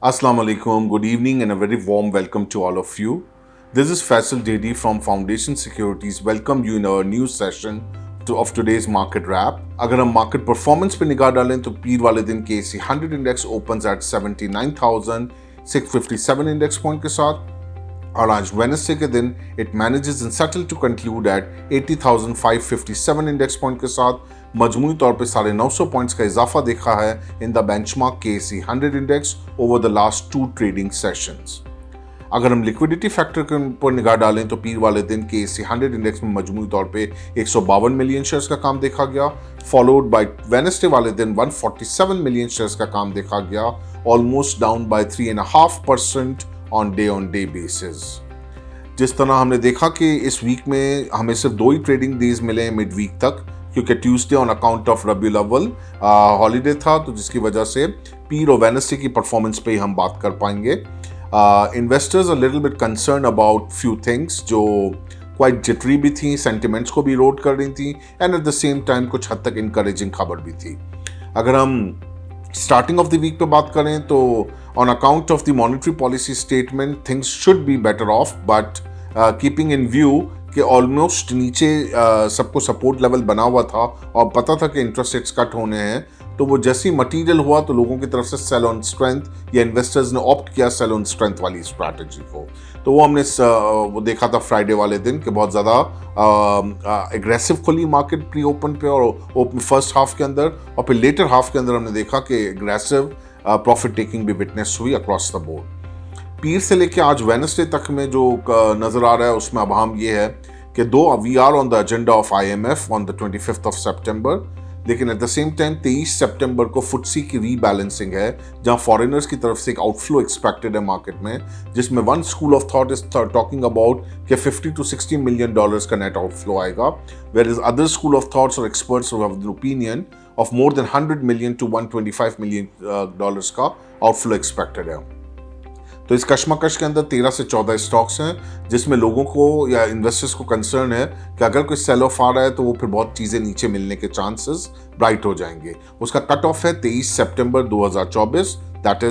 Assalamu alaikum, good evening, and a very warm welcome to all of you. This is Faisal Dedi from Foundation Securities. Welcome you in our new session of today's market wrap. अगर हम market performance पे निगाह डालें तो पीर वाले दिन के एसी 100 index opens at 79,657 index point के साथ, और आज वेडनेसडे के दिन it manages in subtle to conclude at 80,557 index point के साथ मजमूई तौर पे 950 पॉइंट्स का इजाफा देखा है in the benchmark KSE 100 index over the last 2 trading sessions. अगर हम लिक्विडिटी फैक्टर के ऊपर निगाह डालें तो पीर वाले दिन के एसी 100 इंडेक्स में मजमूई तौर पे 152 मिलियन शेयर्स का काम देखा गया, फॉलोड बाय वेडनेसडे वाले दिन 147 मिलियन शेयर्स का काम देखा गया, almost down by 3.5% on day basis. जिस तरह हमने देखा कि इस वीक में हमें सिर्फ 2 ही ट्रेडिंग डेज मिले हैं मिड वीक तक, क्योंकि Tuesday on account of Rabiul अव्वल हॉलीडे था, तो जिसकी वजह से पीर और वेडनेसडे की परफॉर्मेंस पे ही हम बात कर पाएंगे। Investors are little bit concern about few things जो क्वाइट जिटरी भी थी, सेंटिमेंट्स को भी इरोड कर रही थी, and at the same time कुछ हद तक इनकरेजिंग खबर भी थी। अगर हम स्टार्टिंग ऑफ द वीक पे बात करें तो on account of the monetary policy statement things should be better of, but keeping in view कि ऑलमोस्ट नीचे सबको सपोर्ट लेवल बना हुआ था और पता था कि इंटरेस्ट रेट्स कट होने हैं, तो वो जैसे ही मटीरियल हुआ तो लोगों की तरफ से सेल ऑन स्ट्रेंथ या इन्वेस्टर्स ने ऑप्ट किया सेल ऑन स्ट्रेंथ वाली स्ट्रैटेजी को। तो वो हमने वो देखा था फ्राइडे वाले दिन कि बहुत ज़्यादा एग्रेसिव खुली मार्केट प्री ओपन पे और ओपन फर्स्ट हाफ के अंदर, और फिर लेटर हाफ के अंदर हमने देखा कि एग्रेसिव प्रॉफिट टेकिंग भी विटनेस हुई अक्रॉस द बोर्ड। पीर से लेके आज वेडनेसडे तक में जो नज़र आ रहा है उसमें अब हम ये है कि we are on the agenda of IMF on the 25th of September, लेकिन एट द सेम टाइम 23 सितंबर को फुटसी की रीबैलेंसिंग है, जहां फॉरेनर्स की तरफ से एक आउटफ्लो एक्सपेक्टेड है मार्केट में, जिसमें one school of thought is talking about कि 50 to 60 मिलियन डॉलर्स का नेट आउटफ्लो आएगा, where is other school of thoughts और experts have the opinion of more than 100 million to 125 million dollars का outflow expected है। तो इस कशमकश के अंदर 13 से 14 स्टॉक्स हैं जिसमें लोगों को या इन्वेस्टर्स को कंसर्न है कि अगर कोई सेल ऑफ आ रहा है तो वो फिर बहुत चीज़ें नीचे मिलने के चांसेस ब्राइट हो जाएंगे। उसका कट ऑफ है 23 सितंबर 2024, that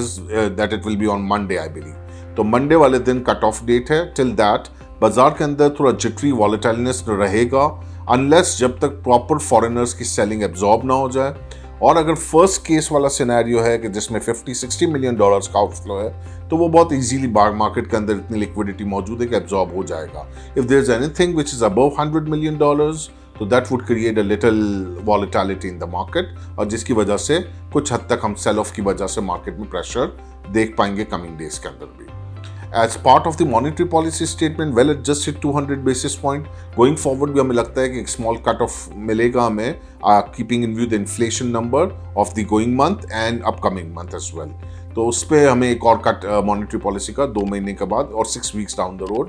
it will be on Monday I believe. तो मंडे वाले दिन कट ऑफ डेट है। टिल दैट बाजार के अंदर थोड़ा जिटरी वॉलेटाइलनेस रहेगा, अनलेस जब तक प्रॉपर फॉरेनर्स की सेलिंग एब्जॉर्ब ना हो जाए। और अगर फर्स्ट केस वाला सिनेरियो है कि जिसमें 50-60 मिलियन डॉलर्स का आउटफ्लो है, तो वो बहुत इजीली मार्केट के अंदर इतनी लिक्विडिटी मौजूद है कि एब्जॉर्ब हो जाएगा। If there is anything which is above 100 million dollars, तो that would create a little volatility in the market, और जिसकी वजह से कुछ हद तक हम सेल ऑफ की वजह से मार्केट में प्रेशर देख पाएंगे कमिंग डेज के अंदर भी। As part of the monetary policy statement, well adjusted 200 basis point going forward भी हमें लगता है कि एक small cut off मिलेगा हमें, keeping in view the inflation number of the going month and upcoming month as well। तो उस पर हमें एक और कट मॉनेटरी पॉलिसी का 2 महीने के बाद और 6 वीक्स डाउन द रोड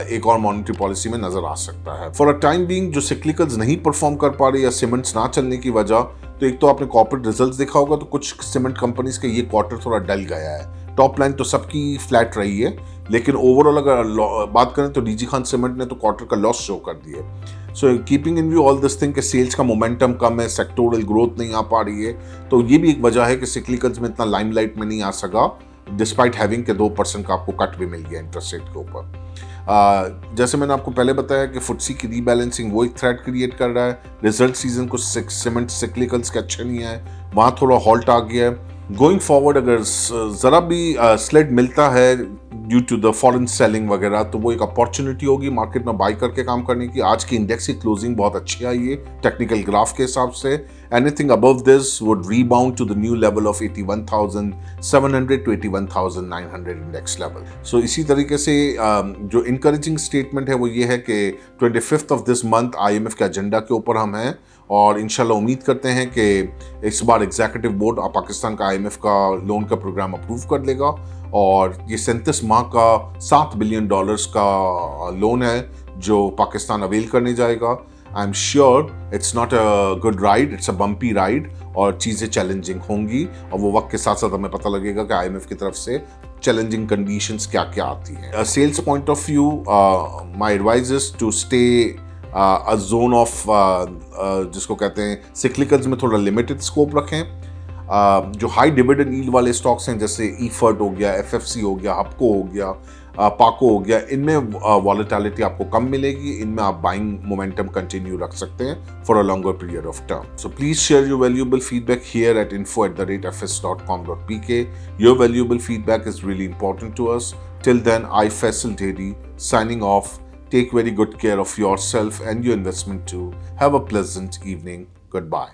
एक और मॉनेटरी पॉलिसी में नजर आ सकता है। फॉर अ टाइम बीइंग जो सिक्लिकल्स नहीं परफॉर्म कर पा रही या सीमेंट्स ना चलने की वजह, तो एक तो आपने कॉर्पोरेट रिजल्ट्स देखा होगा तो कुछ सीमेंट कंपनीज का ये क्वार्टर थोड़ा डल गया है। टॉप लाइन तो सबकी फ्लैट रही है, लेकिन ओवरऑल अगर बात करें तो डीजी खान सीमेंट ने तो क्वार्टर का लॉस शो कर दिया। So keeping in view all this thing के सेल्स का मोमेंटम कम है, सेक्टोरल ग्रोथ नहीं आ पा रही है, तो ये भी एक वजह है कि सिक्लिकल्स में इतना लाइमलाइट में नहीं आ सका, डिस्पाइट हैविंग के 2% का आपको कट भी मिल गया इंटरेस्ट रेट के ऊपर। जैसे मैंने आपको पहले बताया कि फुटसी की रीबैलेंसिंग वो एक थ्रेट क्रिएट कर रहा है। रिजल्ट सीजन को सीमेंट सिक्लिकल्स के अच्छे नहीं है, वहाँ थोड़ा हॉल्ट आ गया है। गोइंग फॉरवर्ड अगर ज़रा भी स्लेड मिलता है due to the foreign selling वगैरह, तो वो एक अपॉर्चुनिटी होगी मार्केट में बाई करके काम करने की। आज की इंडेक्स की क्लोजिंग बहुत अच्छी आई है टेक्निकल ग्राफ के हिसाब से। Anything above this would rebound to the new level of 81,700 to 81,900 index level. So इसी तरीके से जो इनकरेजिंग स्टेटमेंट है वो ये है कि 25th of this month IMF के एजेंडा के ऊपर हम हैं, और इंशाल्लाह उम्मीद करते हैं कि इस बार एग्जीक्यूटिव बोर्ड पाकिस्तान का IMF का लोन का प्रोग्राम अप्रूव कर लेगा, और ये 37 माह का $7 बिलियन का लोन है जो पाकिस्तान अवेल करने जाएगा। I am sure it's not a good ride, it's a bumpy ride, और चीज़ें चैलेंजिंग होंगी, और वो वक्त के साथ साथ हमें पता लगेगा कि IMF की तरफ से चैलेंजिंग कंडीशंस क्या क्या आती हैं। Sales point of view, my advise is to stay a zone of जिसको कहते हैं सिक्लिकल्स में थोड़ा लिमिटेड स्कोप रखें। जो हाई डिविडेंड यील्ड वाले स्टॉक्स हैं जैसे ईफर्ट हो गया, एफएफसी हो गया, हपको हो गया, पाको हो गया, इनमें वॉलेटिलिटी आपको कम मिलेगी, इनमें आप बाइंग मोमेंटम कंटिन्यू रख सकते हैं for a longer period of term. So please share your valuable feedback here at info@fs.com.pk. Your valuable feedback is really important to us. Till then, I Faisal Dedi signing off. Take very good care of yourself and your investment too. Have a pleasant evening. Goodbye.